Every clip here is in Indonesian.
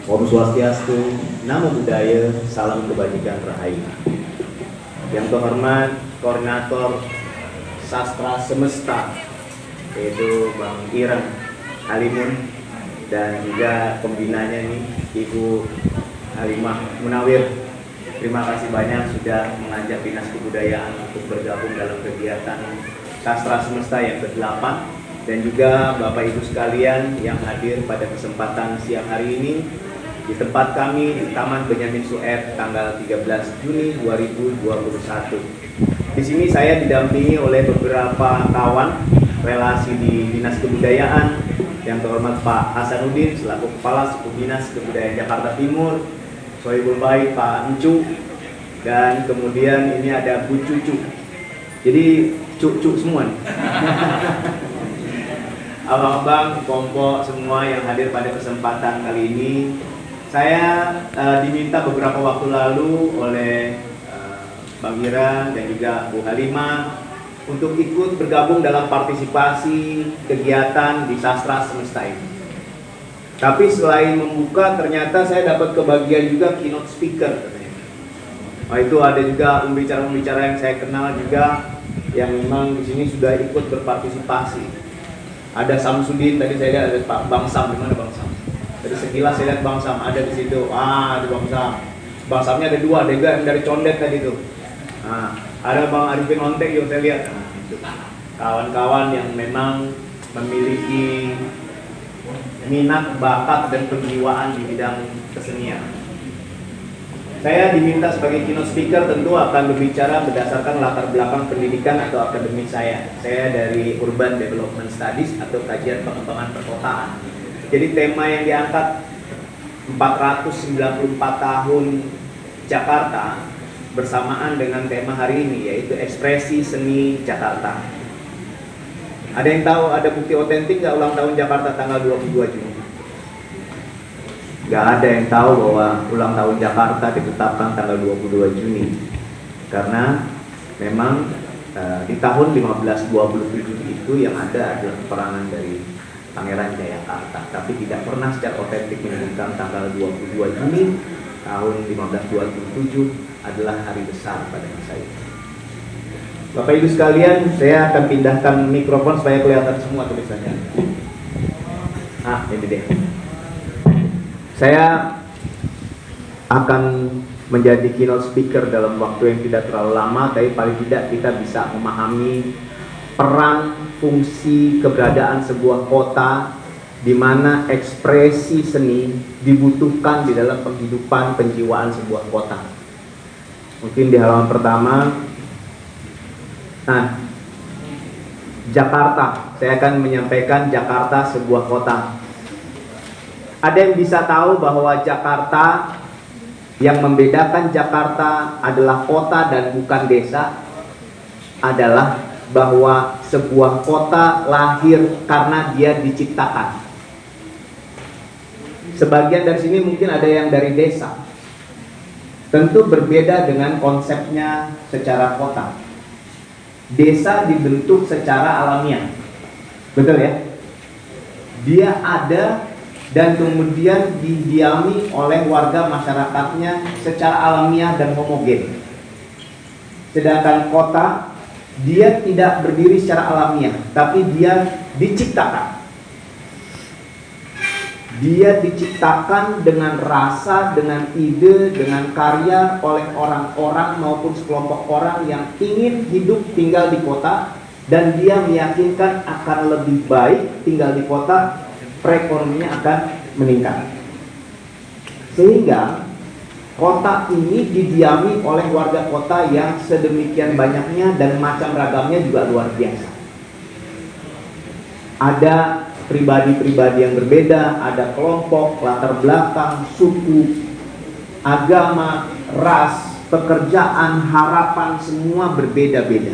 Om Swastiastu, Namo Buddhaya, Salam Kebajikan Rahayu. Yang terhormat Koordinator Sastra Semesta, yaitu Bang Ireng Halimun, dan juga pembinanya nih, Ibu Halimah Munawir. Terima kasih banyak sudah mengajak Dinas Kebudayaan untuk bergabung dalam kegiatan Sastra Semesta yang ke-8, dan juga Bapak Ibu sekalian yang hadir pada kesempatan siang hari ini di tempat kami di Taman Benyamin Sueb tanggal 13 Juni 2021. Di sini saya didampingi oleh beberapa kawan relasi di Dinas Kebudayaan, yang terhormat Pak Hasanuddin selaku Kepala Suku Dinas Kebudayaan Jakarta Timur, Sohibul Baik Pak Encu, dan kemudian ini ada Bu Cucu. Jadi cucu semua nih. Abang-abang, kompok semua yang hadir pada kesempatan kali ini. Saya diminta beberapa waktu lalu oleh Bang Ira dan juga Bu Halimah untuk ikut bergabung dalam partisipasi kegiatan di Sastra Semesta ini. Tapi selain membuka, ternyata saya dapat kebagian juga keynote speaker. Nah, itu ada juga pembicara-pembicara yang saya kenal juga, yang memang di sini sudah ikut berpartisipasi. Ada Samsudin, tadi saya lihat ada Pak Bang Sam. Di mana Bang Sam? Tadi sekilas saya lihat Bang Sam ada di situ. Ada Bang Sam. Bang Samnya ada dua, ada juga yang dari Condet tadi tuh. Nah, ada Bang Arifin Ontek yang saya lihat. Nah, itu kawan-kawan yang memang memiliki minat, bakat, dan penjiwaan di bidang kesenian. Saya diminta sebagai keynote speaker tentu akan berbicara berdasarkan latar belakang pendidikan atau akademik saya. Saya dari Urban Development Studies atau kajian pengembangan perkotaan. Jadi tema yang diangkat 494 tahun Jakarta bersamaan dengan tema hari ini, yaitu ekspresi seni Jakarta. Ada yang tahu ada bukti otentik nggak ulang tahun Jakarta tanggal 22 Juni? Nggak ada yang tahu bahwa ulang tahun Jakarta ditetapkan tanggal 22 Juni. Karena memang di tahun 1527 itu yang ada adalah peperangan dari Pangeran Jayakarta, tapi tidak pernah secara otentik menyebutkan tanggal 22 Juni tahun 1527 adalah hari besar pada masa itu. Bapak Ibu sekalian, saya akan pindahkan mikrofon supaya kelihatan semua tulisannya. Ini deh. Saya akan menjadi keynote speaker dalam waktu yang tidak terlalu lama, tapi paling tidak kita bisa memahami peran, fungsi, keberadaan sebuah kota di mana ekspresi seni dibutuhkan di dalam penghidupan penjiwaan sebuah kota. Mungkin di halaman pertama, Jakarta. Saya akan menyampaikan Jakarta sebuah kota. Ada yang bisa tahu bahwa Jakarta, yang membedakan Jakarta adalah kota dan bukan desa, adalah bahwa sebuah kota lahir karena dia diciptakan. Sebagian dari sini mungkin ada yang dari desa. Tentu berbeda dengan konsepnya secara kota. Desa dibentuk secara alamiah. Betul ya? Dia ada dan kemudian didiami oleh warga masyarakatnya secara alamiah dan homogen. Sedangkan kota, dia tidak berdiri secara alamiah, tapi dia diciptakan. Dia diciptakan dengan rasa, dengan ide, dengan karya oleh orang-orang maupun sekelompok orang yang ingin hidup tinggal di kota, dan dia meyakinkan akan lebih baik tinggal di kota, perekonomiannya akan meningkat. Sehingga kota ini didiami oleh warga kota yang sedemikian banyaknya dan macam ragamnya juga luar biasa. Ada pribadi-pribadi yang berbeda, ada kelompok, latar belakang, suku, agama, ras, pekerjaan, harapan, semua berbeda-beda.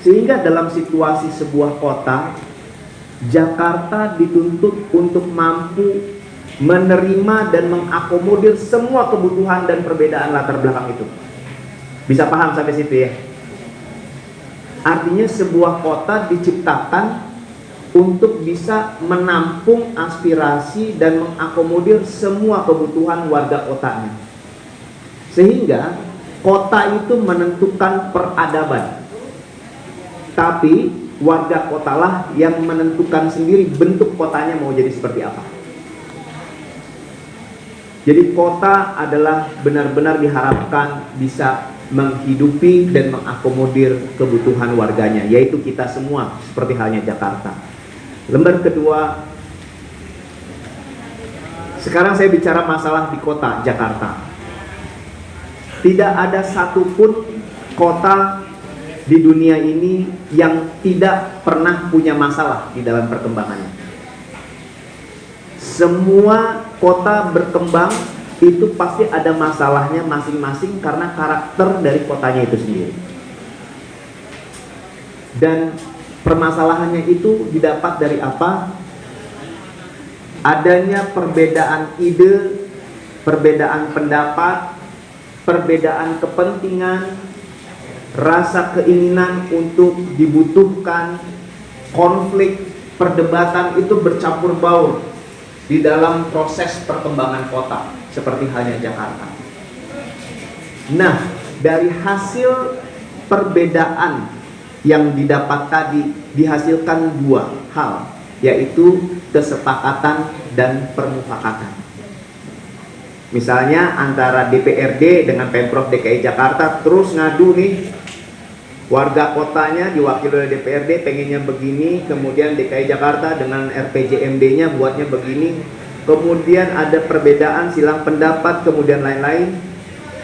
Sehingga dalam situasi sebuah kota, Jakarta dituntut untuk mampu menerima dan mengakomodir semua kebutuhan dan perbedaan latar belakang itu. Bisa paham sampai situ ya? Artinya sebuah kota diciptakan untuk bisa menampung aspirasi dan mengakomodir semua kebutuhan warga kotanya. Sehingga kota itu menentukan peradaban, tapi warga kotalah yang menentukan sendiri bentuk kotanya mau jadi seperti apa. Jadi kota adalah benar-benar diharapkan bisa menghidupi dan mengakomodir kebutuhan warganya, yaitu kita semua, seperti halnya Jakarta. Lembar kedua, sekarang saya bicara masalah di kota Jakarta. Tidak ada satupun kota di dunia ini yang tidak pernah punya masalah di dalam perkembangannya. Semua kota berkembang itu pasti ada masalahnya masing-masing karena karakter dari kotanya itu sendiri. Dan permasalahannya itu didapat dari apa? Adanya perbedaan ide, perbedaan pendapat, perbedaan kepentingan, rasa keinginan untuk dibutuhkan, konflik, perdebatan itu bercampur baur di dalam proses perkembangan kota, seperti halnya Jakarta. Nah, dari hasil perbedaan yang didapat tadi dihasilkan dua hal, yaitu kesepakatan dan permufakatan. Misalnya antara DPRD dengan Pemprov DKI Jakarta terus ngadu nih, warga kotanya diwakili oleh DPRD pengennya begini, kemudian DKI Jakarta dengan RPJMD-nya buatnya begini, kemudian ada perbedaan silang pendapat, kemudian lain-lain,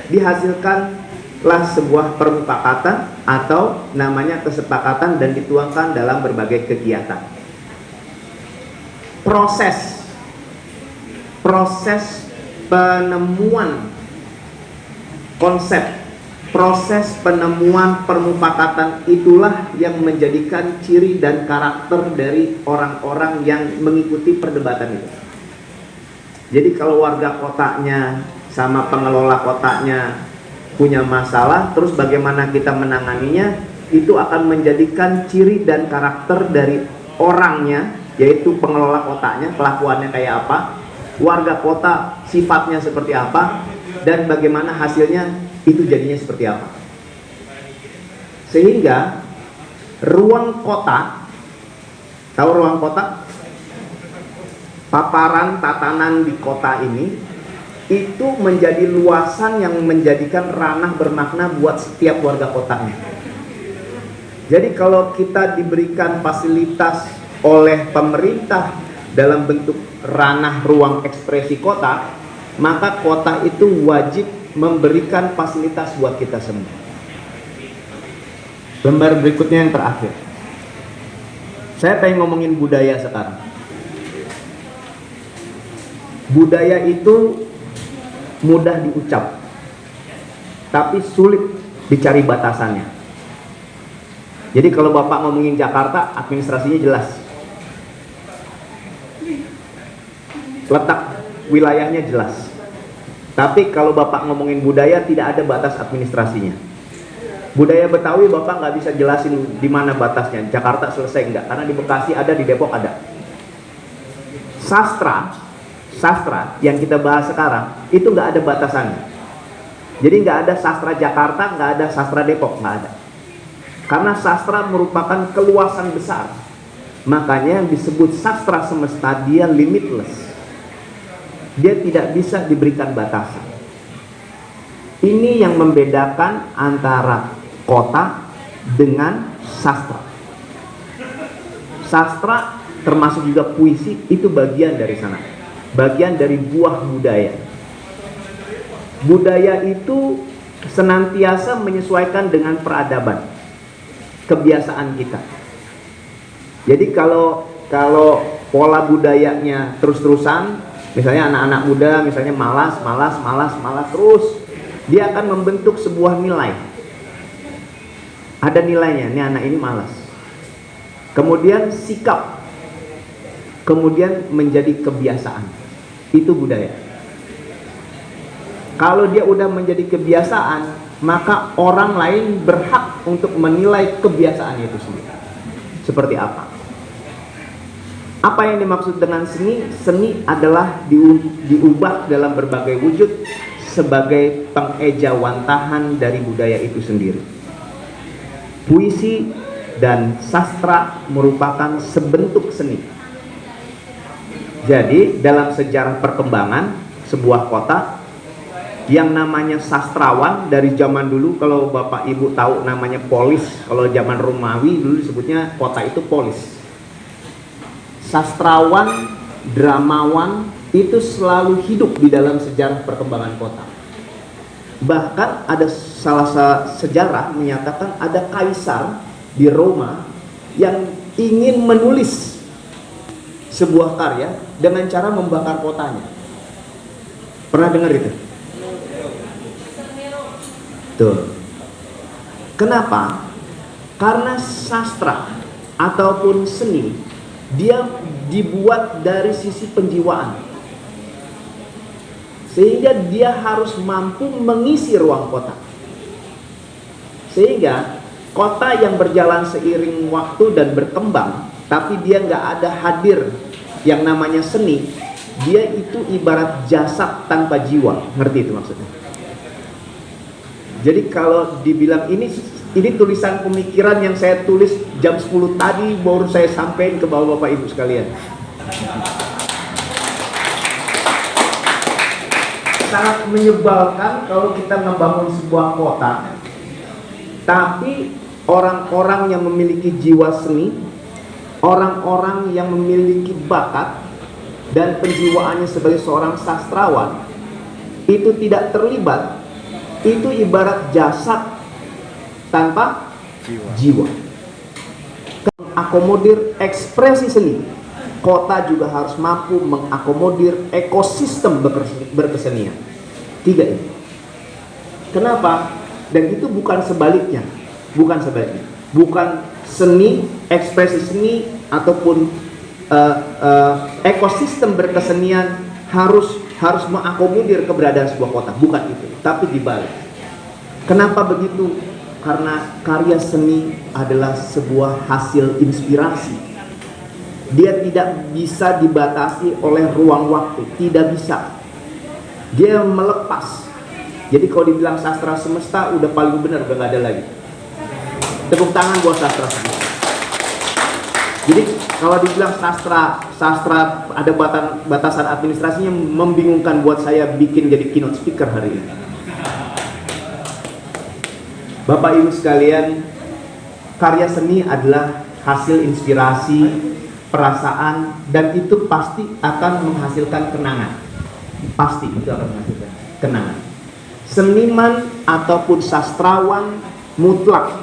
dihasilkanlah sebuah permufakatan atau namanya kesepakatan dan dituangkan dalam berbagai kegiatan. Proses penemuan konsep, proses penemuan permufakatan itulah yang menjadikan ciri dan karakter dari orang-orang yang mengikuti perdebatan itu. Jadi kalau warga kotanya sama pengelola kotanya punya masalah, terus bagaimana kita menanganinya, itu akan menjadikan ciri dan karakter dari orangnya, yaitu pengelola kotanya, kelakuannya kayak apa, warga kota sifatnya seperti apa, dan bagaimana hasilnya itu jadinya seperti apa. Sehingga ruang kota, tahu ruang kota? Paparan tatanan di kota ini itu menjadi luasan yang menjadikan ranah bermakna buat setiap warga kotanya. Jadi kalau kita diberikan fasilitas oleh pemerintah dalam bentuk ranah ruang ekspresi kota, maka kota itu wajib memberikan fasilitas buat kita semua. Lembar berikutnya yang terakhir. Saya pengen ngomongin budaya sekarang. Budaya itu mudah diucap, tapi sulit dicari batasannya. Jadi kalau Bapak ngomongin Jakarta, administrasinya jelas. Letak wilayahnya jelas. Tapi kalau Bapak ngomongin budaya, tidak ada batas administrasinya. Budaya Betawi Bapak nggak bisa jelasin di mana batasnya. Jakarta selesai enggak, karena di Bekasi ada, di Depok ada. Sastra yang kita bahas sekarang itu nggak ada batasannya. Jadi nggak ada sastra Jakarta, nggak ada sastra Depok, nggak ada. Karena sastra merupakan keluasan besar. Makanya yang disebut sastra semesta, dia limitless. Dia tidak bisa diberikan batasan. Ini yang membedakan antara kota dengan sastra. Sastra termasuk juga puisi, itu bagian dari sana, bagian dari buah budaya. Budaya itu senantiasa menyesuaikan dengan peradaban, kebiasaan kita. Jadi kalau pola budayanya terus-terusan, misalnya anak-anak muda misalnya malas terus, dia akan membentuk sebuah nilai. Ada nilainya, ini anak ini malas. Kemudian sikap, kemudian menjadi kebiasaan. Itu budaya. Kalau dia udah menjadi kebiasaan, maka orang lain berhak untuk menilai kebiasaan itu sendiri. Seperti apa? Apa yang dimaksud dengan seni? Seni adalah diubah dalam berbagai wujud sebagai pengejawantahan dari budaya itu sendiri. Puisi dan sastra merupakan sebentuk seni. Jadi dalam sejarah perkembangan sebuah kota, yang namanya sastrawan dari zaman dulu, kalau Bapak Ibu tahu namanya polis, kalau zaman Romawi dulu disebutnya kota itu polis. Sastrawan, dramawan itu selalu hidup di dalam sejarah perkembangan kota. Bahkan ada salah sejarah menyatakan ada kaisar di Roma yang ingin menulis sebuah karya dengan cara membakar kotanya. Pernah dengar itu? Tuh. Kenapa? Karena sastra ataupun seni dia dibuat dari sisi penjiwaan, sehingga dia harus mampu mengisi ruang kota. Sehingga kota yang berjalan seiring waktu dan berkembang, tapi dia nggak ada hadir yang namanya seni, dia itu ibarat jasad tanpa jiwa. Ngerti itu maksudnya? Jadi kalau dibilang ini tulisan pemikiran yang saya tulis jam 10 tadi, baru saya sampaikan ke Bapak Ibu sekalian. Sangat menyebalkan kalau kita ngebangun sebuah kota, tapi orang-orang yang memiliki jiwa seni, orang-orang yang memiliki bakat dan penjiwaannya sebagai seorang sastrawan itu tidak terlibat. Itu ibarat jasad tanpa jiwa. Mengakomodir ekspresi seni, kota juga harus mampu mengakomodir ekosistem berkesenian. Tiga ini. Kenapa? Dan itu bukan sebaliknya. Bukan seni, ekspresi seni ataupun ekosistem berkesenian harus mengakomodir keberadaan sebuah kota. Bukan itu, tapi dibalik. Kenapa begitu? Karena karya seni adalah sebuah hasil inspirasi. Dia tidak bisa dibatasi oleh ruang waktu, tidak bisa. Dia melepas. Jadi kalau dibilang sastra semesta udah paling benar, udah gak ada lagi. Tepuk tangan buat sastra semesta. Jadi kalau dibilang sastra ada batasan administrasinya, membingungkan buat saya bikin jadi keynote speaker hari ini. Bapak Ibu sekalian, karya seni adalah hasil inspirasi, perasaan, dan itu pasti akan menghasilkan kenangan. Pasti itu akan menghasilkan kenangan. Seniman ataupun sastrawan mutlak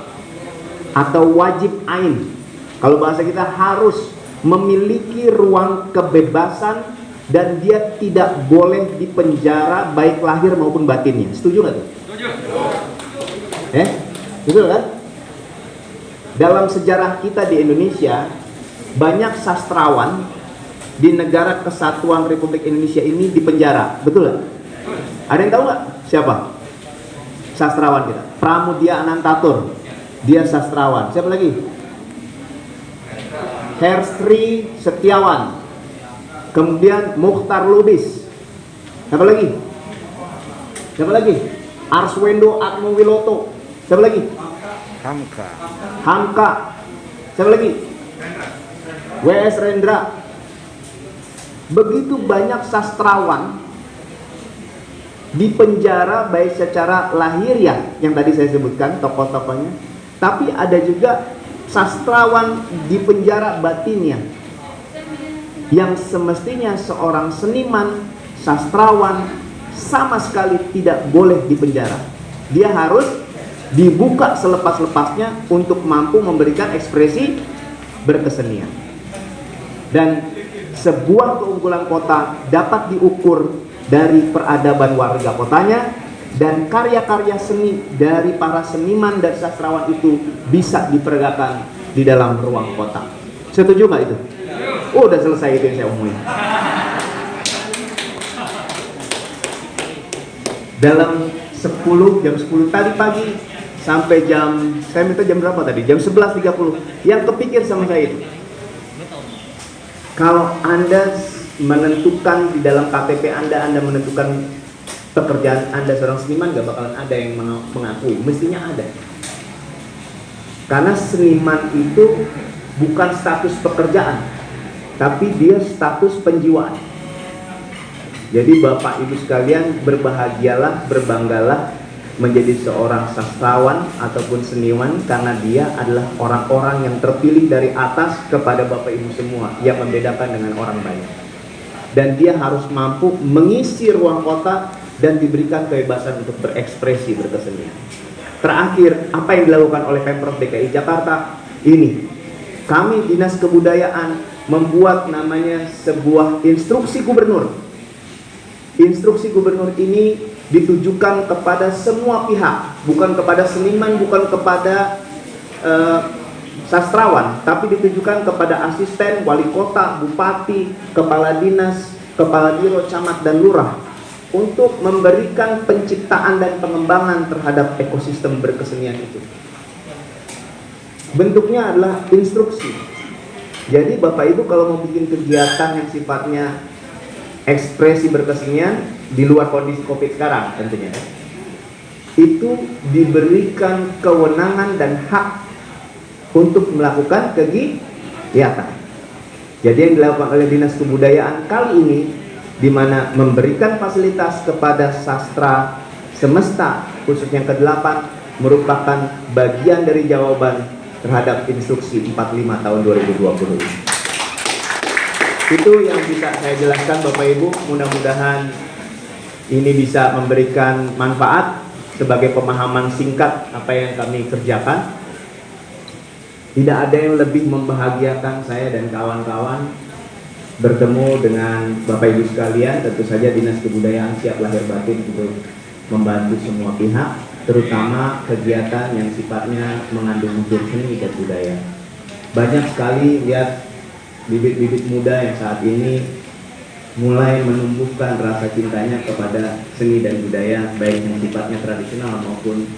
atau wajib ain, kalau bahasa kita, harus memiliki ruang kebebasan dan dia tidak boleh dipenjara baik lahir maupun batinnya. Setuju nggak tuh? Setuju. Betul kan? Dalam sejarah kita di Indonesia, banyak sastrawan di negara Kesatuan Republik Indonesia ini dipenjara. Betul nggak? Ada yang tahu nggak siapa sastrawan kita? Pramudia Anantatur, dia sastrawan. Siapa lagi? Herstri Setiawan. Kemudian Mukhtar Lubis. Siapa lagi? Arswendo Atmowiloto. Siapa lagi? Hamka. Siapa lagi? W.S. Rendra. Begitu banyak sastrawan dipenjara baik secara lahiriah yang tadi saya sebutkan tokoh-tokohnya, tapi ada juga sastrawan dipenjara batinnya, yang semestinya seorang seniman, sastrawan sama sekali tidak boleh dipenjara. Dia harus dibuka selepas-lepasnya untuk mampu memberikan ekspresi berkesenian. Dan sebuah keunggulan kota dapat diukur dari peradaban warga kotanya, dan karya-karya seni dari para seniman dan sastrawan itu bisa diperagakan di dalam ruang kota. Setuju nggak itu? Oh, udah selesai itu yang saya omongin. Dalam jam 10 tadi pagi sampai saya minta jam berapa tadi? Jam 11.30. Yang kepikir sama saya itu, Kalau Anda menentukan di dalam KTP Anda menentukan pekerjaan Anda seorang seniman, gak bakalan ada yang mengakui. Mestinya ada. Karena seniman itu bukan status pekerjaan, tapi dia status penjiwaan. Jadi Bapak Ibu sekalian, berbahagialah, berbanggalah menjadi seorang sastrawan ataupun seniman, karena dia adalah orang-orang yang terpilih dari atas kepada Bapak Ibu semua, yang membedakan dengan orang banyak. Dan dia harus mampu mengisi ruang kota dan diberikan kebebasan untuk berekspresi, berkesenian. Terakhir, apa yang dilakukan oleh Pemprov DKI Jakarta? Ini, kami Dinas Kebudayaan membuat namanya sebuah instruksi gubernur. Instruksi gubernur ini ditujukan kepada semua pihak, bukan kepada seniman, bukan kepada sastrawan, tapi ditujukan kepada asisten, wali kota, bupati, kepala dinas, kepala biro, camat, dan lurah, untuk memberikan penciptaan dan pengembangan terhadap ekosistem berkesenian itu. Bentuknya adalah instruksi. Jadi Bapak Ibu kalau mau bikin kegiatan yang sifatnya ekspresi berkesenian di luar kondisi COVID sekarang tentunya, itu diberikan kewenangan dan hak untuk melakukan kegiatan. Jadi yang dilakukan oleh Dinas Kebudayaan kali ini, di mana memberikan fasilitas kepada sastra semesta khusus yang ke-8, merupakan bagian dari jawaban terhadap instruksi 45 tahun 2020. Itu yang bisa saya jelaskan Bapak Ibu. Mudah-mudahan ini bisa memberikan manfaat sebagai pemahaman singkat apa yang kami kerjakan. Tidak ada yang lebih membahagiakan saya dan kawan-kawan bertemu dengan Bapak Ibu sekalian. Tentu saja Dinas Kebudayaan siap lahir batin untuk membantu semua pihak, terutama kegiatan yang sifatnya mengandung unsur seni dan budaya. Banyak sekali lihat bibit-bibit muda yang saat ini mulai menumbuhkan rasa cintanya kepada seni dan budaya, baik yang sifatnya tradisional maupun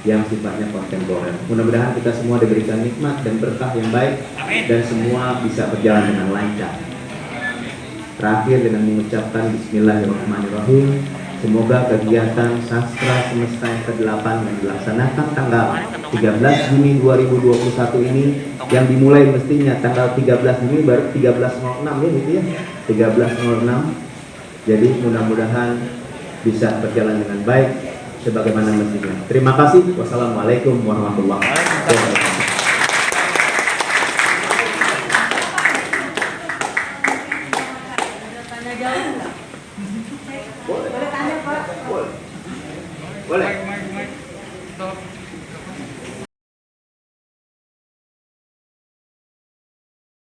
yang sifatnya kontemporer. Mudah-mudahan kita semua diberikan nikmat dan berkah yang baik, dan semua bisa berjalan dengan lancar. Terakhir dengan mengucapkan Bismillahirrahmanirrahim. Semoga kegiatan Sastra Semesta yang ke-8 yang dilaksanakan tanggal 13 Juni 2021 ini, yang dimulai mestinya tanggal 13 Juni baru 13.06 ya gitu ya, 13.06. Jadi mudah-mudahan bisa berjalan dengan baik sebagaimana mestinya. Terima kasih. Wassalamualaikum warahmatullahi wabarakatuh. Boleh.